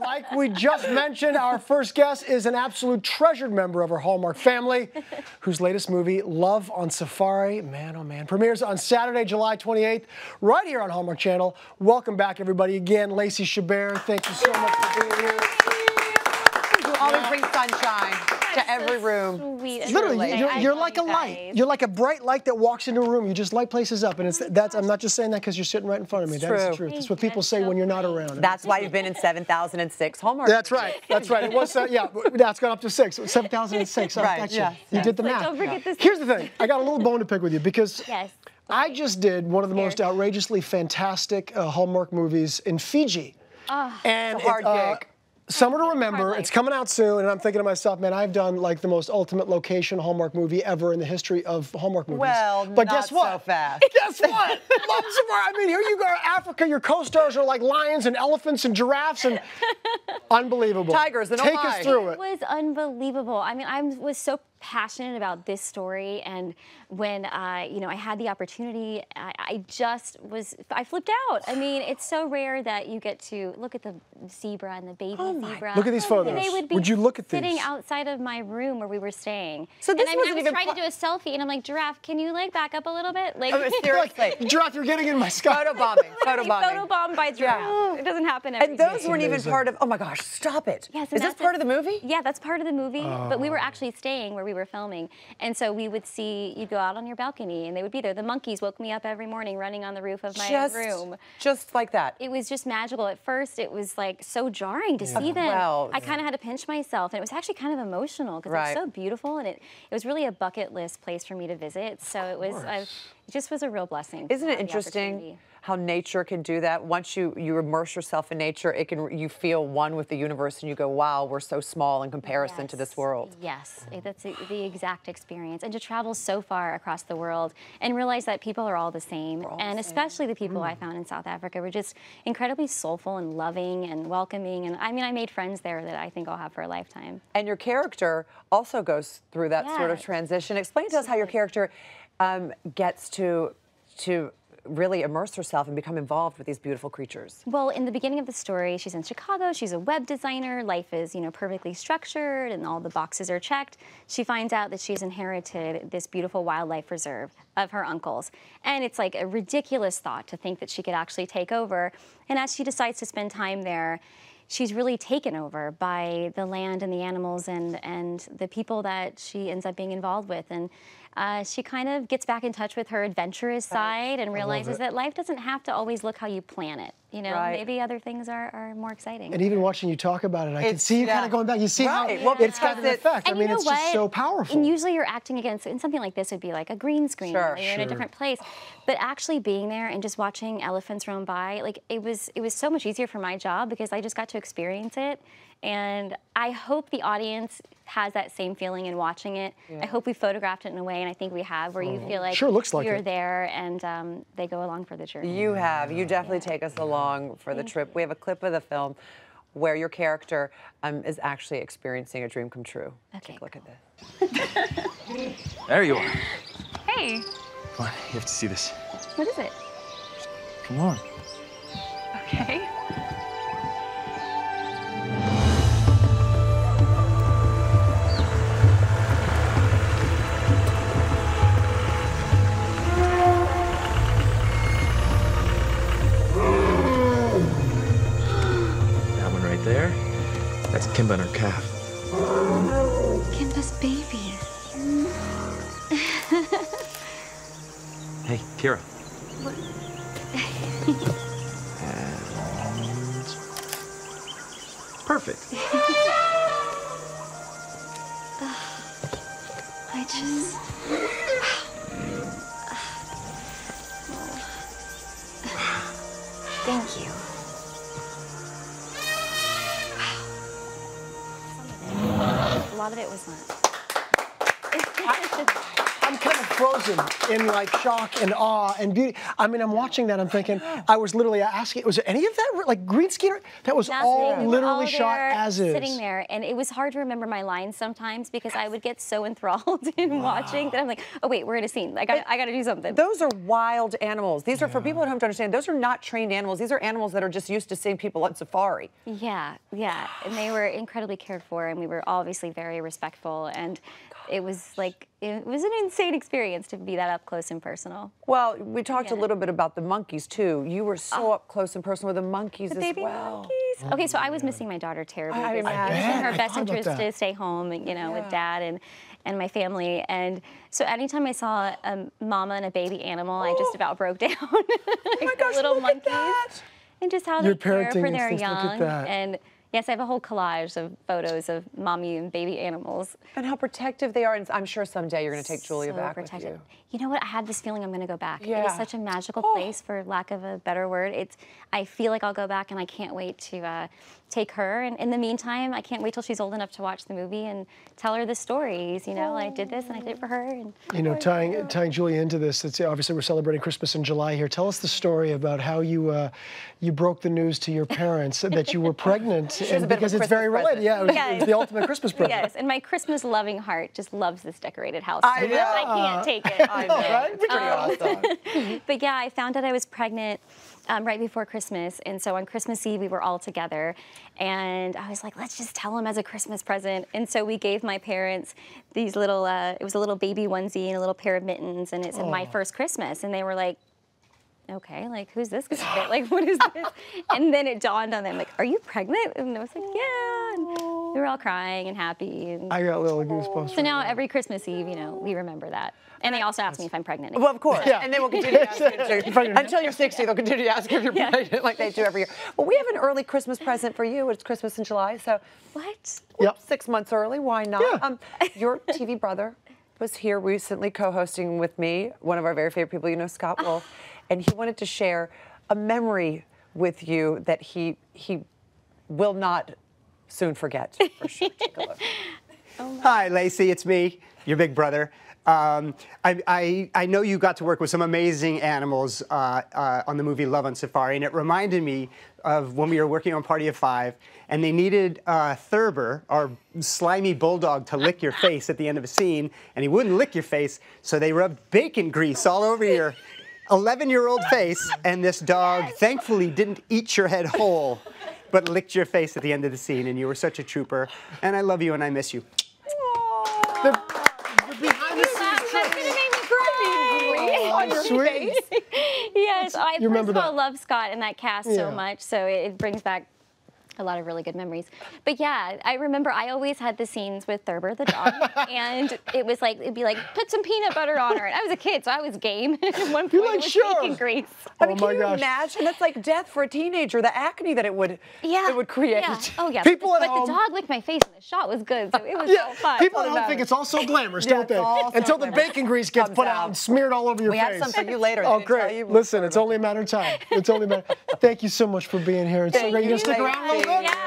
like we just mentioned, our first guest is an absolute treasured member of our Hallmark family, whose latest movie, Love on Safari, man, oh man, premieres on Saturday, July 28th, right here on Hallmark Channel. Welcome back, everybody. Again, Lacey Chabert, thank you so much for being here. You always bring sunshine to every room. Sweet. Literally, you're like a light. You're like a bright light that walks into a room. You just light places up, and I'm not just saying that because you're sitting right in front of me. That's the truth. That's what people say when you're not around. That's why you've been in 7,006 Hallmark. That's right. That's right. It was yeah. That's gone up to 6. 7,006. Right. Yeah. You did the math. Don't forget this. Here's the thing. I got a little bone to pick with you because I just did one of the most outrageously fantastic Hallmark movies in Fiji. And it's a hard gig. Summer to Remember, it's coming out soon, and I'm thinking to myself, man, I've done like the most ultimate location Hallmark movie ever in the history of Hallmark movies. Well, but not guess what? so fast. Guess what? Love Safari. I mean, here you go, Africa. Your co-stars are like lions and elephants and giraffes and unbelievable. Tigers and Take us through it. It was unbelievable. I mean, I was so passionate about this story, and when I had the opportunity, I flipped out. I mean, it's so rare that you get to look at the zebra and the baby zebra. Look at these photos. They would you look at these? Sitting outside of my room where we were staying. So this and wasn't I was even trying to do a selfie, and I'm like, Giraffe, can you like back up a little bit? Like, seriously. Giraffe, you're getting in my sky. Photobombing. Photobombed by Giraffe. It doesn't happen every And those day. weren't even part of, oh my gosh, stop it. Yes, Is this part of the movie? Yeah, that's part of the movie, but we were actually staying where we were filming. And so we would see, you'd go out on your balcony and they would be there. The monkeys woke me up every morning running on the roof of my room. Just like that. It was just magical. At first, it was like so jarring to see them. Well, I kind of had to pinch myself, and it was actually kind of emotional because it was so beautiful, and it was really a bucket list place for me to visit. So it was, it just was a real blessing. Isn't it interesting how nature can do that? Once you immerse yourself in nature, you feel one with the universe, and you go, wow, we're so small in comparison to this world. Yes, that's the exact experience. And to travel so far across the world and realize that people are all the same, and especially the people I found in South Africa were just incredibly soulful and loving and welcoming. And I mean, I made friends there that I think I'll have for a lifetime. And your character also goes through that sort of transition. Explain to us how your character gets to really immerse herself and become involved with these beautiful creatures. Well, in the beginning of the story, she's in Chicago. She's a web designer. Life is, perfectly structured and all the boxes are checked. She finds out that she's inherited this beautiful wildlife reserve of her uncle's. And it's like a ridiculous thought to think that she could actually take over. And as she decides to spend time there, she's really taken over by the land and the animals and the people that she ends up being involved with. And she kind of gets back in touch with her adventurous side and realizes that life doesn't have to always look how you plan it. Maybe other things are more exciting. And even watching you talk about it, I can see you kind of going back. You see how it's got an effect. I mean, it's just so powerful. And usually you're acting against, and something like this would be like a green screen. You're in a different place. But actually being there and just watching elephants roam by, like it was so much easier for my job because I just got to experience it. And I hope the audience has that same feeling in watching it. I hope we photographed it in a way, and I think we have, where you feel like you're there and they go along for the journey. You have. You definitely take us along for the trip. We have a clip of the film where your character is actually experiencing a dream come true. Okay. Take a look at this. There you are. Hey. Come on, you have to see this. What is it? Come on. Okay. There. That's Kimba and her calf. Kimba's baby. Hey, Kira. What? And... Perfect. I just... Thank you. A lot of it was not. I'm kind of frozen in like shock and awe and beauty. I mean, I'm watching that. I'm thinking, I was literally asking, was there any of that like green screen? That was all We were literally all shot there, as is. sitting there, and it was hard to remember my lines sometimes because I would get so enthralled in watching that I'm like, oh wait, we're in a scene. I got to do something. Those are wild animals. These are, for people at home to understand, those are not trained animals. These are animals that are just used to seeing people on safari. Yeah, and they were incredibly cared for, and we were obviously very respectful, and it was like, it was an insane experience to be that up close and personal. Well, we talked a little bit about the monkeys too. You were so up close and personal with the monkeys as Baby well. monkeys. Okay, so I was missing my daughter terribly. I It was imagine. in her I best thought about interest that. to stay home, you know, with Dad and my family. And so anytime I saw a mama and a baby animal, I just about broke down. Oh my gosh, little look monkeys. at that. And just how Your they care parenting for their instincts, look at young. that. And yes, I have a whole collage of photos of mommy and baby animals. And how protective they are. And I'm sure someday you're going to take Julia So back protected. with you. You know what? I had this feeling I'm going to go back. It Yeah. is such a magical place, for lack of a better word. I feel like I'll go back, and I can't wait to take her. And in the meantime, I can't wait till she's old enough to watch the movie and tell her the stories. You know, I did this and I did it for her. And You know, tying Julia into this, it's obviously we're celebrating Christmas in July here. Tell us the story about how you broke the news to your parents that you were pregnant, was a bit of a because it's very Christmas related. Yeah, it was Yes. the ultimate Christmas present. yes, and my Christmas loving heart just loves this decorated house I so much. know. I can't take it. I know. Right? It's pretty awesome. But yeah, I found out I was pregnant right before Christmas. And so on Christmas Eve, we were all together. And I was like, let's just tell them as a Christmas present. And so we gave my parents these little, it was a little baby onesie and a little pair of mittens. And it said, my first Christmas. And they were like, okay, like, who's this gonna fit? Like, what is this? And then it dawned on them, like, are you pregnant? And I was like, yeah. And we were all crying and happy. And I got little goosebumps. so now every Christmas Eve, you know, we remember that. And they also ask me if I'm pregnant. Well, of course. Yeah. And then we'll continue to ask you until you're 60. They'll continue to ask if you're pregnant, like they do every year. Well, we have an early Christmas present for you. It's Christmas in July, so What? Yep. 6 months early. Why not? Yeah. Your TV brother was here recently co-hosting with me, one of our very favorite people, you know, Scott Wolf, and he wanted to share a memory with you that he will not soon forget. For sure. Take a look. Hi, Lacey. It's me, your big brother. I know you got to work with some amazing animals on the movie Love on Safari, and it reminded me of when we were working on Party of Five, and they needed Thurber, our slimy bulldog, to lick your face at the end of a scene, and he wouldn't lick your face, so they rubbed bacon grease all over your 11-year-old face, and this dog thankfully didn't eat your head whole, but licked your face at the end of the scene, and you were such a trooper, and I love you and I miss you. Behind the scenes That's gonna make me cry. On your Sweet. face. Yes, I You remember first of all that? love Scott and that cast Yeah. so much, so it brings back a lot of really good memories. But yeah, I remember I always had the scenes with Thurber the dog, and it was like, it'd be like, put some peanut butter on her. And I was a kid, so I was game. At one point, You're like, it was sure. bacon grease. I mean, Oh my can you gosh. imagine? That's like death for a teenager, the acne that it would create. Yeah. Oh yeah. People but at home- the dog licked my face, and the shot was good, so it was Yeah, all fun. people at home think it's all so glamorous, Yeah, don't it's they? all so Until the glamorous. bacon grease gets Comes put out. out and smeared all over your We face. have some for you later. Oh, They didn't tell great. you. Listen, it's only a matter of time. It's only a matter. Thank you so much for being here. It's so Thank great. You you, gonna stick around a little bit? Yeah.